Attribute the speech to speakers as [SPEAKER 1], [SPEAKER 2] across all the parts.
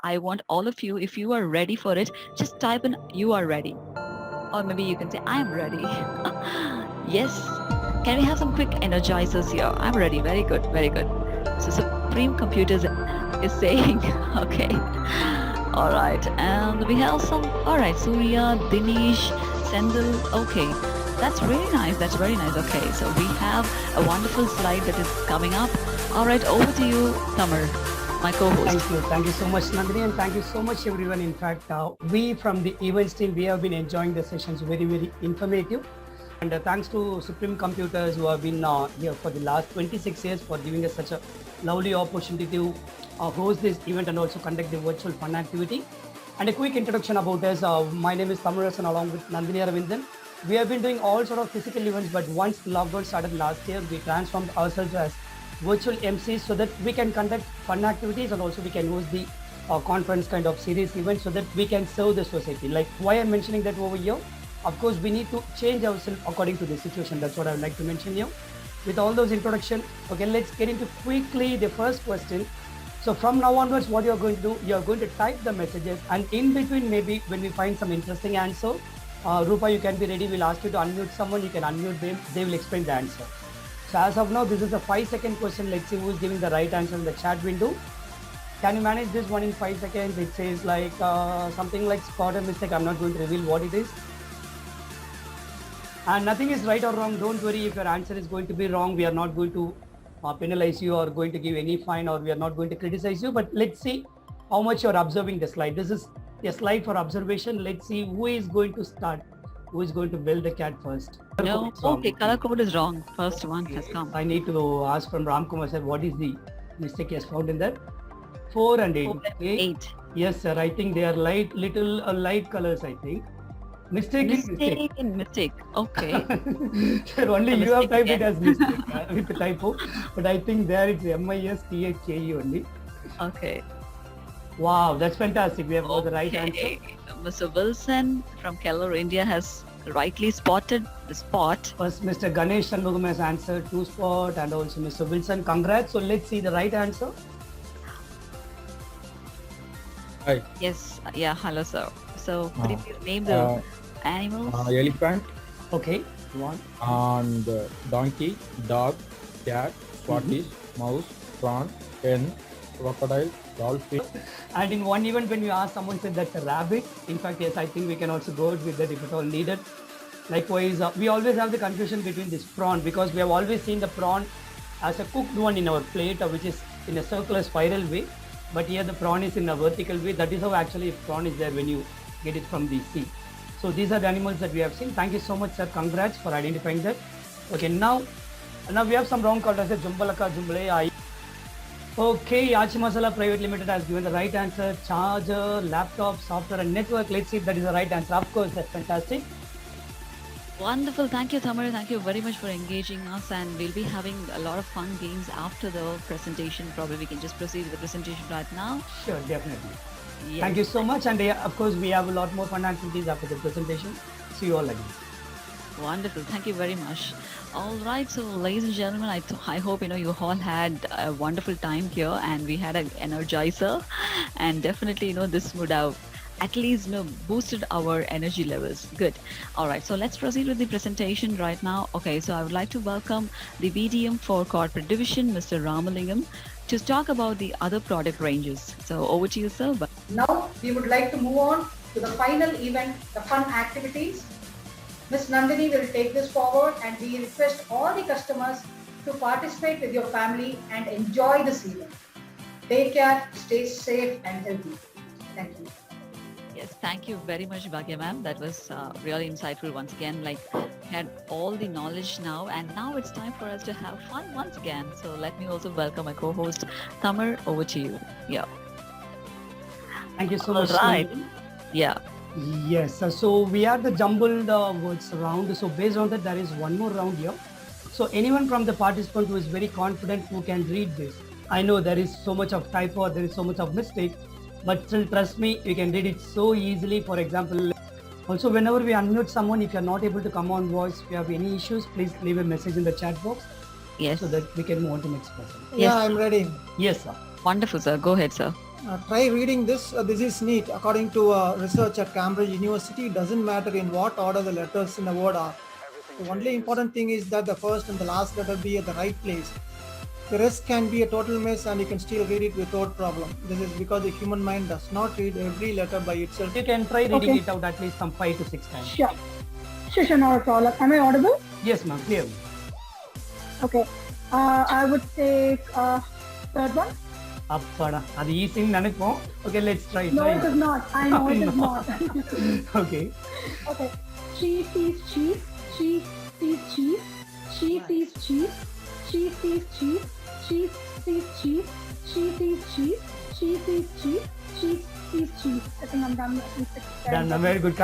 [SPEAKER 1] I want all of you, if you are ready for it, just type in you are ready. Or maybe you can say I am ready. Yes. Can we have some quick energizers here? I'm ready. Very good. Very good. So Supreme Computers is saying, okay. All right. And we have some, all right, Surya, Dinesh, Sendil. Okay. That's really nice. That's very nice. Okay. So we have a wonderful slide that is coming up. All right. Over to you, Tamar, my co-host.
[SPEAKER 2] Thank you. Thank you so much, Nandini, and thank you so much, everyone. In fact, we from the events team, we have been enjoying the sessions, very, very informative. And thanks to Supreme Computers who have been here for the last 26 years for giving us such a lovely opportunity to host this event and also conduct the virtual fun activity. And a quick introduction about us. My name is Thamarasan along with Nandini Aravindan. We have been doing all sort of physical events, but once lockdown started last year, we transformed ourselves as virtual MCs so that we can conduct fun activities and also we can host the conference kind of series events so that we can serve the society. Like why I'm mentioning that over here, of course, we need to change ourselves according to the situation. That's what I would like to mention here. With all those introduction, okay, let's get into quickly the first question. So from now onwards, what you're going to do, you're going to type the messages and in between maybe when we find some interesting answer, Rupa, you can be ready. We'll ask you to unmute someone. You can unmute them. They will explain the answer. So as of now, this is a 5-second question. Let's see who's giving the right answer in the chat window. Can you manage this one in 5 seconds? It says like something like spot a mistake. I'm not going to reveal what it is. And nothing is right or wrong. Don't worry if your answer is going to be wrong. We are not going to penalize you or going to give any fine or we are not going to criticize you. But let's see how much you're observing the slide. This is a slide for observation. Let's see who is going to start. Who is going to build the cat first?
[SPEAKER 1] No, okay, color code is wrong. First one has come.
[SPEAKER 2] I need to ask from Ram Kumar sir, what is the mistake he has found in that? 4 and 8.
[SPEAKER 1] 4 and 8.
[SPEAKER 2] Yes, sir. I think they are light colors, I think. Mistake.
[SPEAKER 1] Mistake. Okay.
[SPEAKER 2] Sir, only you have typed it as mistake with the typo, but I think there it's MISTHAE only.
[SPEAKER 1] Okay.
[SPEAKER 2] Wow, that's fantastic. We have got the right answer.
[SPEAKER 1] Mr. Wilson from Keller, India has rightly spotted the spot.
[SPEAKER 2] First, Mr. Ganesh Shanmugam has answered 2 spot and also Mr. Wilson. Congrats. So let's see the right answer.
[SPEAKER 3] Hi.
[SPEAKER 1] Yes. Yeah. Hello, sir. So could you please name the animals?
[SPEAKER 3] Elephant.
[SPEAKER 2] Okay. One.
[SPEAKER 3] And donkey, dog, cat, tortoise, mouse, prawn, hen, crocodile, dolphin.
[SPEAKER 2] And in one event when you ask someone said that's a rabbit, in fact, yes, I think we can also go with that if at all needed. Likewise, we always have the confusion between this prawn because we have always seen the prawn as a cooked one in our plate, which is in a circular spiral way. But here the prawn is in a vertical way. That is how actually prawn is there when you get it from the sea. So these are the animals that we have seen. Thank you so much, sir. Congrats for identifying that. Okay, now we have some wrong called as a Jumbalaka Jumble. Okay, Yachi Masala Private Limited has given the right answer. Charger, laptop, software and network. Let's see if that is the right answer. Of course, that's fantastic.
[SPEAKER 1] Wonderful. Thank you, Tamar. Thank you very much for engaging us. And we'll be having a lot of fun games after the presentation. Probably we can just proceed with the presentation right now.
[SPEAKER 2] Sure, definitely.
[SPEAKER 1] Yes.
[SPEAKER 2] Thank you so much. And of course, we have a lot more fun activities after the presentation. See you all again.
[SPEAKER 1] Wonderful. Thank you very much. All right. So, ladies and gentlemen, I hope you all had a wonderful time here, and we had an energizer, and definitely this would have at least boosted our energy levels. Good. All right. So let's proceed with the presentation right now. Okay. So I would like to welcome the VDM for Corporate Division, Mr. Ramalingam, to talk about the other product ranges. So over to you, sir.
[SPEAKER 4] Now we would like to move on to the final event, the fun activities. Ms. Nandini will take this forward and we request all the customers to participate with your family and enjoy this event. Take care, stay safe and healthy. Thank you.
[SPEAKER 1] Yes, thank you very much, Bhagya ma'am. That was really insightful once again. Like, we had all the knowledge now, and now it's time for us to have fun once again. So let me also welcome my co-host, Tamar. Over to you. Yeah.
[SPEAKER 2] Thank you so much.
[SPEAKER 1] Right. Yeah.
[SPEAKER 2] Yes, so we have the jumbled words round. So based on that, there is one more round here. So anyone from the participant who is very confident who can read this. I know there is so much of typo, there is so much of mistake, but still trust me, you can read it so easily. For example, also whenever we unmute someone, if you are not able to come on voice, if you have any issues, please leave a message in the chat box.
[SPEAKER 1] Yes.
[SPEAKER 2] So that we can move on to next person.
[SPEAKER 5] Yeah, I'm ready.
[SPEAKER 2] Yes, sir.
[SPEAKER 1] Wonderful, sir. Go ahead, sir.
[SPEAKER 5] Try reading this. This is neat. According to research at Cambridge University, it doesn't matter in what order the letters in a word are. The only important thing is that the first and the last letter be at the right place. The rest can be a total mess and you can still read it without problem. This is because the human mind does not read every letter by itself.
[SPEAKER 2] You can try reading
[SPEAKER 6] Okay.
[SPEAKER 2] it out at least some 5 to 6 times.
[SPEAKER 6] Sure. Sure, not a problem. Am I audible?
[SPEAKER 2] Yes, ma'am. Clear.
[SPEAKER 6] Okay. I would take third one.
[SPEAKER 2] அப்பாடா அது ஈஸின்னு நினைப்போம். Okay, let's try.
[SPEAKER 6] No, it is not. I know it is not.
[SPEAKER 2] Okay.
[SPEAKER 6] Okay. She sees cheese. She sees cheese. She sees cheese. She sees cheese. She sees cheese. She sees cheese. She sees cheese. She sees cheese. I think I'm done.
[SPEAKER 2] Done. Very good.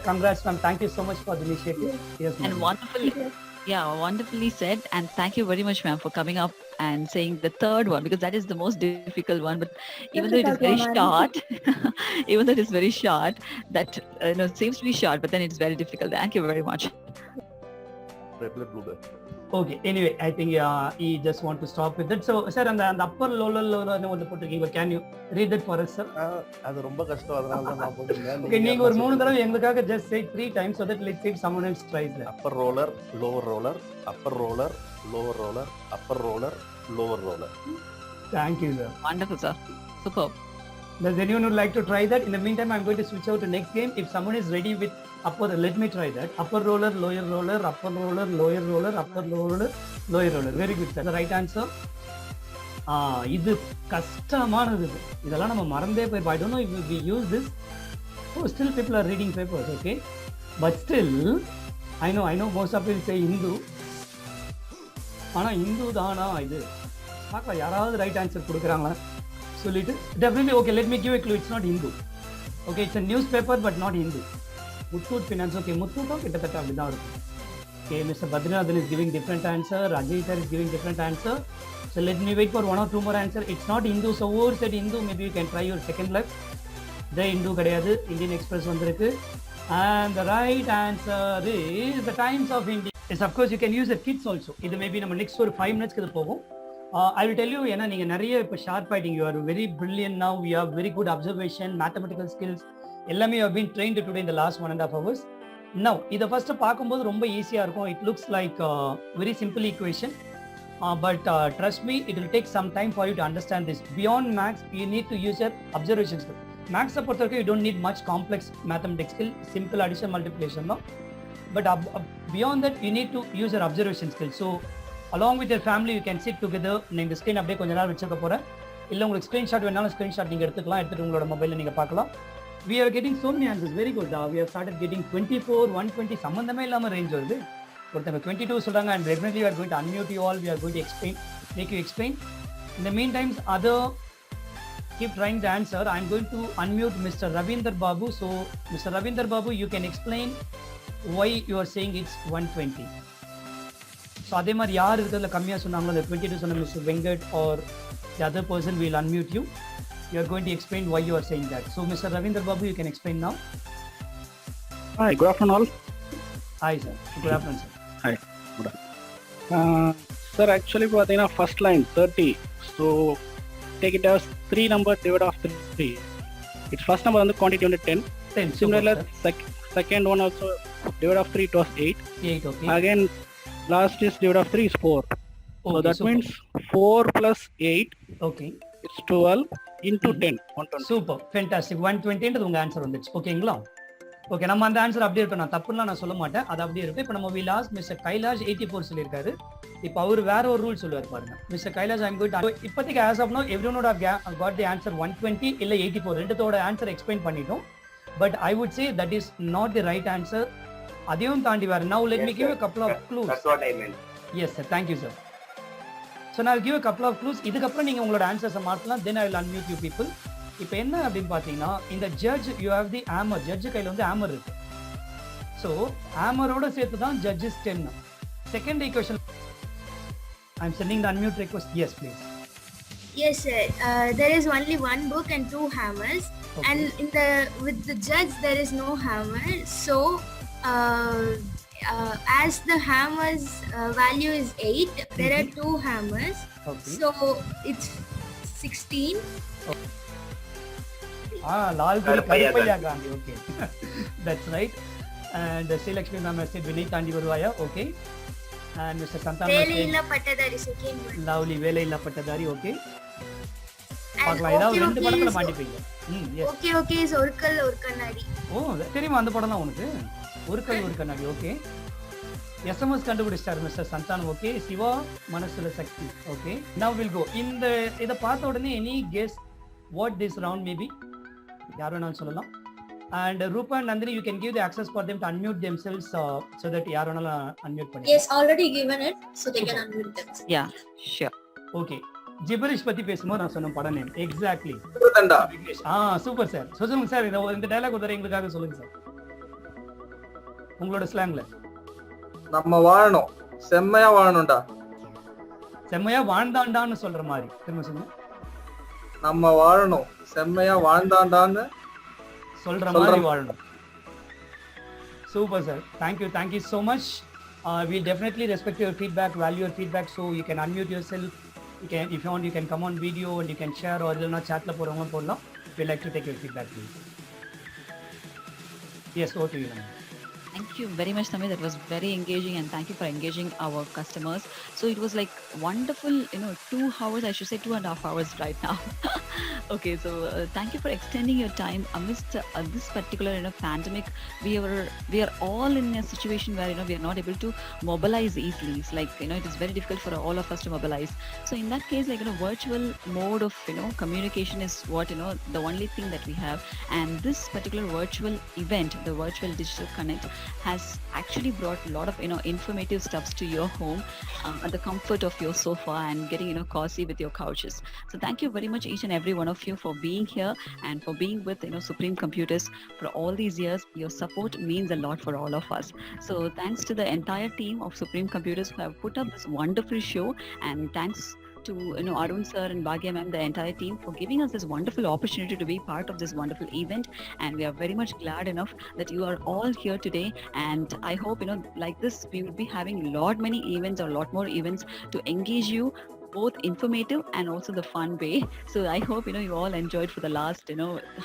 [SPEAKER 2] Congrats, ma'am. Thank you so much for the initiative. Yes,
[SPEAKER 1] And
[SPEAKER 2] ma'am.
[SPEAKER 1] wonderfully, yeah, wonderfully said. And thank you very much, ma'am, for coming up and saying the third one, because that is the most difficult one. But even though it is very short, even though it is very short, that it seems to be short, but then it's very difficult. Thank you very much.
[SPEAKER 2] Okay. Anyway, I think he just want to stop with it. So, sir, and the upper lower வந்து போட்டுருக்கீங்க. Can you read that for us, sir?
[SPEAKER 7] அது ரொம்ப கஷ்டம், அதனால தான் நான் போட்டுருந்தேன்.
[SPEAKER 2] Okay, நீங்க ஒரு 3 தடவை எங்களுக்காக just say 3 times so that let's see if someone else tries that.
[SPEAKER 7] upper roller, lower roller, upper roller, lower roller, upper roller, lower roller.
[SPEAKER 2] Thank you, sir.
[SPEAKER 1] Wonderful, sir. Superb.
[SPEAKER 2] Does anyone would like to try that? In the meantime, I'm going to switch out to next game. If someone is ready with upper, let me try that. Upper roller, lower roller, upper roller, lower roller, upper roller, lower roller. Very good, sir. The right answer. இது கஷ்டமானது. இதெல்லாம் நம்ம மறந்தே போய். I don't know if we use this. Oh, still people are reading papers, okay? But still, I know most of you say Hindu. ஆனா இந்து தானா இது? பார்க்கலாம் யாராவது ரைட் ஆன்சர் கொடுக்குறாங்களா சொல்லிட்டு. Definitely, okay, let me give a clue. It's not Hindu. Okay, it's a newspaper but not Hindu. Muthoot Finance. Okay, Muthoot கிட்டத்தட்ட அப்படிதான் இருக்கும். Okay, Mr. Badrinathan is giving different answer. Ajay sir is giving different answer. So let me wait for 1 or 2 more answer. It's not Hindu. So whoever said Hindu, maybe you can try your second luck. The Hindu கிடையாது. Indian Express வந்திருக்கு. And the right answer is the Times of India. Yes, of course you can use the kids also. இது maybe நம்ம next ஒரு 5 minutes இது போகும். I will tell you, ஏன்னா நீங்க நிறைய இப்போ ஷார்ப் ஆயிட்டீங்க. You are very brilliant now. You have very good observation, mathematical skills. எல்லாமே you have been trained today in the last 1.5 hours. Now, இதை ஃபர்ஸ்ட் பார்க்கும்போது ரொம்ப ஈஸியா இருக்கும். It looks like a very simple equation. But trust me, it will take some time for you to understand this. Beyond maths, you need to use your observation skill. Maths பொறுத்த வரைக்கும் you don't need much complex mathematics skill. Simple addition, multiplication தான். But beyond that, you need to use your observation skill. So, along with your family, you can sit together. நீங்க இந்த screen அப்படியே கொஞ்ச நேரம் வச்சிருக்க போறேன். இல்ல உங்களுக்கு ஸ்கிரீன்ஷாட் வேணாலும் ஸ்கிரீன்ஷாட் நீங்க எடுத்துக்கலாம். எடுத்துட்டு உங்களோட மொபைல்ல நீங்க பார்க்கலாம். We are getting so many answers. Very good. We have started getting 24, 120. சம்பந்தமே இல்லாம ரேஞ்ச் வருது. ஒருத்தங்க 22 சொல்றாங்க. And definitely we are going to unmute you all. We are going to explain, make you explain. In the meantime, other keep trying to answer. I am going to unmute Mr. Ravinder Babu. So, Mr. Ravinder Babu, you can explain why you are saying it's 120. So, அதே மாதிரி யார் இருக்கிறதுல கம்மியாக சொன்னாங்களோ அந்த 22 சொன்ன Mr. Venkat or the other person will unmute you. You are going to explain why you are saying that. So, Mr. Ravinder Babu, you can explain now.
[SPEAKER 8] Hi, good afternoon all.
[SPEAKER 2] Hi, sir. Good afternoon, sir.
[SPEAKER 8] Hi, good afternoon. Sir, actually, பார்த்தீங்கன்னா first line 30. So, take it as 3 number divided of 3. Its first number வந்து quantity வந்து 10.
[SPEAKER 2] 10.
[SPEAKER 8] Similarly, second one also divided of 3, it was 8.
[SPEAKER 2] 8, okay.
[SPEAKER 8] Again, last is divided of 3 is 4. So
[SPEAKER 2] Okay,
[SPEAKER 8] that
[SPEAKER 2] super.
[SPEAKER 8] means 4 plus 8
[SPEAKER 2] Okay.
[SPEAKER 8] is 12 into 10. 120.
[SPEAKER 2] Super, fantastic. 120ன்றது உங்க answer வந்துச்சு. ஓகேங்களா? Okay, நம்ம அந்த answer அப்படியே இருக்கணும். நான் தப்புலாம் நான் சொல்ல மாட்டேன். அது அப்படியே இருக்கு. இப்போ நம்ம வி லாஸ்ட் மிஸ்டர் கைலாஷ் 84 சொல்லியிருக்காரு. இப்போ அவர் வேற ஒரு ரூல் சொல்லுவார் பாருங்க. Mister Kailash I am going to இப்போதைக்கு as of now everyone would have got the answer 120 இல்ல 84. ரெண்டுத்தோட ஆன்சர் எக்ஸ்பிளைன் பண்ணிட்டோம். But I would say that is not the right answer. அதையும் தாண்டி வேற. Now let me give a couple of clues.
[SPEAKER 9] That's what I meant.
[SPEAKER 2] Yes sir, thank you sir. So now I'll give a couple of clues. இதுக்கப்புறம் நீங்க உங்களோட ஆன்சர்ஸை மாற்றலாம். Then I will unmute you people. இப்போ என்ன அப்படின்னு பார்த்தீங்கன்னா, இந்த judge you have the hammer. Judge கையில் வந்து ஹேமர் இருக்கு. ஸோ ஹேமரோட சேர்த்து தான் judges 10. Second equation I am sending the unmute request. Yes please.
[SPEAKER 10] Yes, sir. There is only one book and 2 hammers,
[SPEAKER 2] Okay.
[SPEAKER 10] and with the judge there is no hammer. So, as the hammer's value is 8, there are 2 hammers.
[SPEAKER 2] Okay.
[SPEAKER 10] So it's 16.
[SPEAKER 2] Lalguri Karupaiya Gandhi. Okay, that's right. And Sri Lakshmi ma'am has said Vinay Kandi Varuvaya. Okay. And Mr. Santan has said
[SPEAKER 10] Velailla Pattadari second one.
[SPEAKER 2] lovely Velailla Pattadari. Okay.
[SPEAKER 10] And
[SPEAKER 2] பார்க்கலாம் ஏதாவது ரெண்டு படத்துல
[SPEAKER 10] okay,
[SPEAKER 2] மாட்டிப்பீங்க. S.
[SPEAKER 10] okay is ஒருக்கல் ஒரு கண்ணாடி.
[SPEAKER 2] ஓ தெரியுமா அந்த படம்லாம் உனக்கு? ஒரு கை ஒரு கண்ணாடி. ஓகே. எஸ்எம்எஸ் கண்டுபிடிச்சார் mister Santhanam. Okay. Siva Manasula Sakthi. Okay. நவ வில் கோ. இந்த இத பார்த்த உடனே any guess what this round maybe யார் வேணாலும் சொல்லலாம். And Rupa and Nandini, you can give the access for them to unmute themselves so that யார் வேணாலும் unmute பண்ணி.
[SPEAKER 10] Yes, already given it, so they can unmute themselves.
[SPEAKER 1] Yeah, sure.
[SPEAKER 2] Okay. Gibberish பத்தி பேசும்போது நான் சொன்ன படம் நேம் எக்ஸாக்ட்லி. Super sir. சொல்லுங்க sir, இந்த டயலாக் ஒரு எங்களுக்காக சொல்லுங்க சார் உங்களோட ஸ்லாங்ல.
[SPEAKER 9] நம்ம வாழணும், செம்மையா வாழணும்டா.
[SPEAKER 2] செம்மையா வாழ்ந்தாண்டான்னு சொல்ற மாதிரி திரும்ப சொல்லுங்க.
[SPEAKER 9] நம்ம வாழணும், செம்மையா வாழ்ந்தாண்டான்னு
[SPEAKER 2] சொல்ற மாதிரி வாழணும். Super sir. Thank you so much. We'll definitely respect your feedback, value your feedback, so you can unmute yourself. You can, if you want, you can come on video and you can share, or இல்லனா chatல போறவங்க போடலாம். We like to take your feedback, please. Yes, over to you.
[SPEAKER 1] Thank you very much, Samir. That was very engaging, and thank you for engaging our customers. So it was like wonderful, 2 hours, I should say 2.5 hours right now. Okay, so thank you for extending your time amidst this particular pandemic. We are all in a situation where we are not able to mobilize easily. It's like it is very difficult for all of us to mobilize. So in that case, like virtual mode of communication is what the only thing that we have. And this particular virtual event, the virtual digital connect, has actually brought a lot of informative stuffs to your home at the comfort of your sofa and getting cozy with your couches. So thank you very much, each and every one of you, for being here and for being with Supreme Computers for all these years. Your support means a lot for all of us. So thanks to the entire team of Supreme Computers who have put up this wonderful show, and thanks to Arun sir and Bhagya ma'am, the entire team, for giving us this wonderful opportunity to be part of this wonderful event. And we are very much glad enough that you are all here today. And I hope like this we will be having many events, or a lot more events to engage you, both informative and also the fun way. So I hope you all enjoyed for the last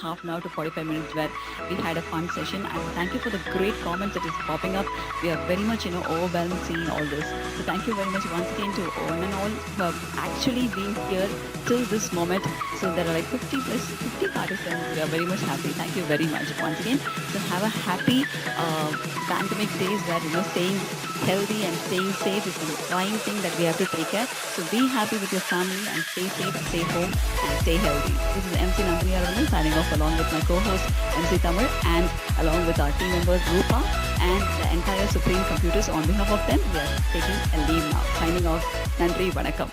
[SPEAKER 1] half an hour to 45 minutes where we had a fun session. And thank you for the great comments that is popping up. We are very much overwhelmed seeing all this. So thank you very much once again to one and all who have actually been here till this moment. So there are like 50 participants. We are very much happy. Thank you very much once again. So have a happy pandemic days where staying healthy and staying safe is the prime thing that we have to take care. So be happy with your family and stay safe, stay home and stay healthy. This is MC Nandini Aravindan signing off along with my co-host MC Tamil, and along with our team members Rupa and the entire Supreme Computers. On behalf of them, we are taking a leave now. Signing off. Nandri Vanakkam.